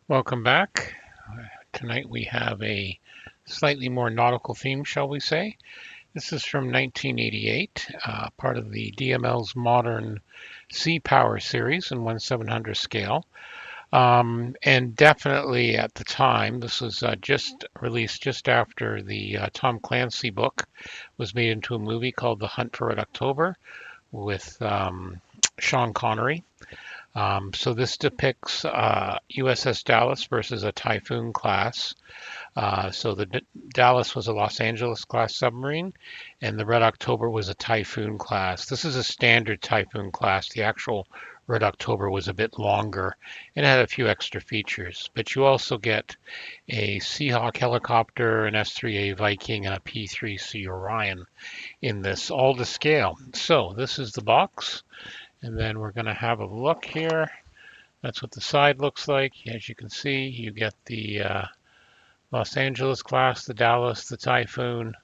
Welcome back. Tonight we have a slightly more nautical theme, shall we say. This is from 1988, part of the DML's modern Sea Power series in 1/700 scale. And definitely at the time, this was just released just after the Tom Clancy book was made into a movie called The Hunt for Red October with Sean Connery. So this depicts USS Dallas versus a Typhoon class. So the Dallas was a Los Angeles class submarine, and the Red October was a Typhoon class. This is a standard Typhoon class. The actual Red October was a bit longer and had a few extra features. But you also get a Seahawk helicopter, an S-3A Viking, and a P-3C Orion in this, all to scale. So this is the box. And then we're going to have a look here. That's what the side looks like. As you can see, you get the Los Angeles class, the Dallas, the Typhoon,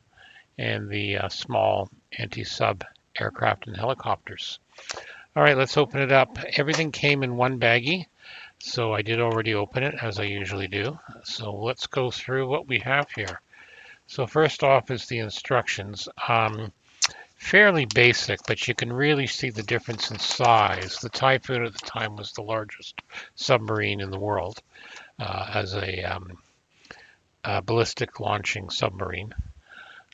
and the small anti-sub aircraft and helicopters. All right, let's open it up. Everything came in one baggie, so I did already open it as I usually do. So let's go through what we have here. So first off is the instructions. Fairly basic, but you can really see the difference in size. The Typhoon at the time was the largest submarine in the world as a ballistic launching submarine.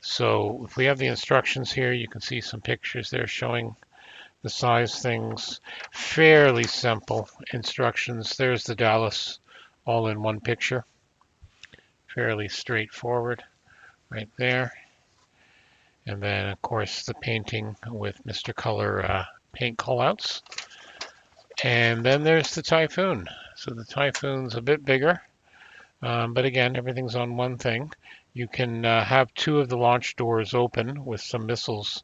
So if we have the instructions here, you can see some pictures there showing the size things. Fairly simple instructions. There's the Dallas all in one picture. Fairly straightforward right there. And then, of course, the painting with Mr. Color paint callouts. And then there's the Typhoon. So the Typhoon's a bit bigger, but again, everything's on one thing. You can have two of the launch doors open with some missiles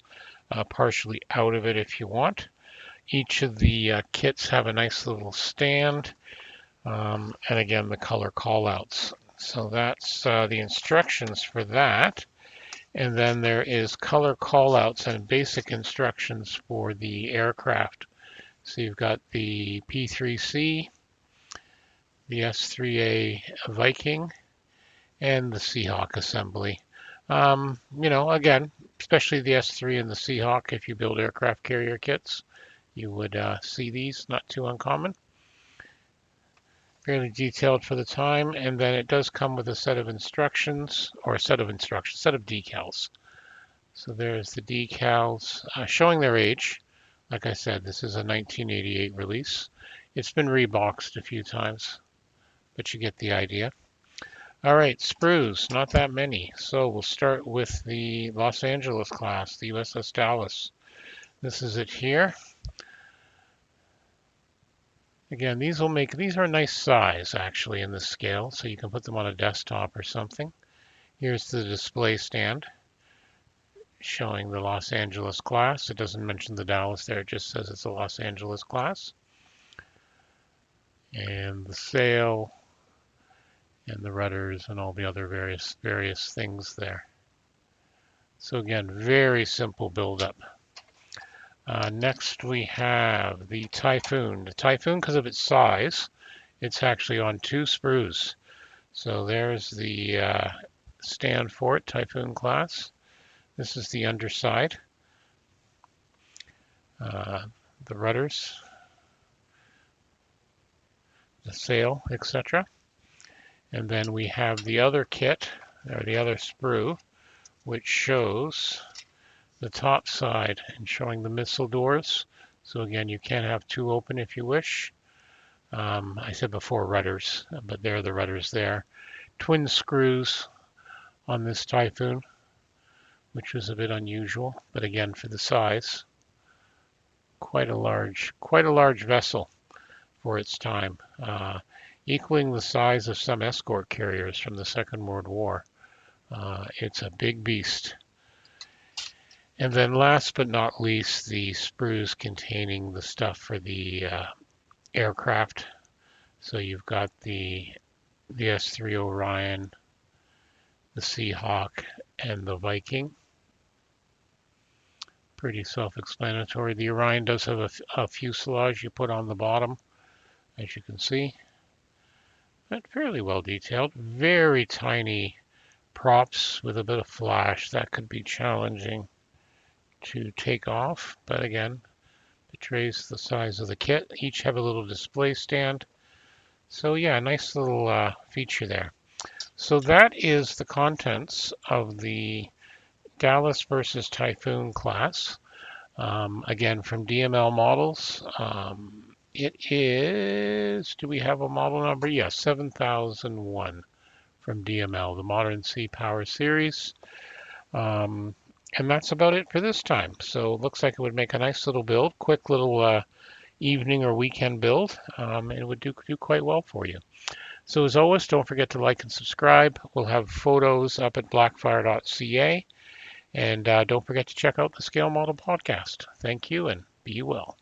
partially out of it if you want. Each of the kits have a nice little stand, and again, the color callouts. So that's the instructions for that. And then there is color callouts and basic instructions for the aircraft. So you've got the P3C, the S3A Viking, and the Seahawk assembly. Again, especially the S3 and the Seahawk, if you build aircraft carrier kits, you would see these, not too uncommon. Fairly detailed for the time, and then it does come with a set of instructions, or a set of decals. So there's the decals showing their age. Like I said, this is a 1988 release. It's been reboxed a few times, but you get the idea. All right, sprues, not that many. So we'll start with the Los Angeles class, the USS Dallas. This is it here. Again, these are a nice size actually in this scale, so you can put them on a desktop or something. Here's the display stand showing the Los Angeles class. It doesn't mention the Dallas there, it just says it's a Los Angeles class. And the sail and the rudders and all the other various things there. So again, very simple buildup. Next we have the Typhoon. The Typhoon, because of its size, it's actually on two sprues. So there's the stand for it, Typhoon class. This is the underside, the rudders, the sail, etc. And then we have the other kit, or the other sprue, which shows the top side and showing the missile doors. So again, you can have two open if you wish. I said before rudders, but there are the rudders there. Twin screws on this Typhoon, which was a bit unusual, but again, for the size, quite a large vessel for its time, equaling the size of some escort carriers from the Second World War. It's a big beast. And then last but not least, the sprues containing the stuff for the aircraft. So you've got the S3 Orion, the Seahawk, and the Viking. Pretty self-explanatory. The Orion does have a fuselage you put on the bottom, as you can see. but fairly well detailed. Very tiny props with a bit of flash. That could be challenging to take off, but again, betrays the size of the kit. Each have a little display stand. So yeah, nice little feature there. So that is the contents of the Dallas versus Typhoon class. Again, from DML Models. It is, do we have a model number? Yes, 7001 from DML, the Modern Sea Power Series. And that's about it for this time. So it looks like it would make a nice little build, quick little evening or weekend build. It would do quite well for you. So as always, don't forget to like and subscribe. We'll have photos up at blackfire.ca. And don't forget to check out the Scale Model podcast. Thank you and be well.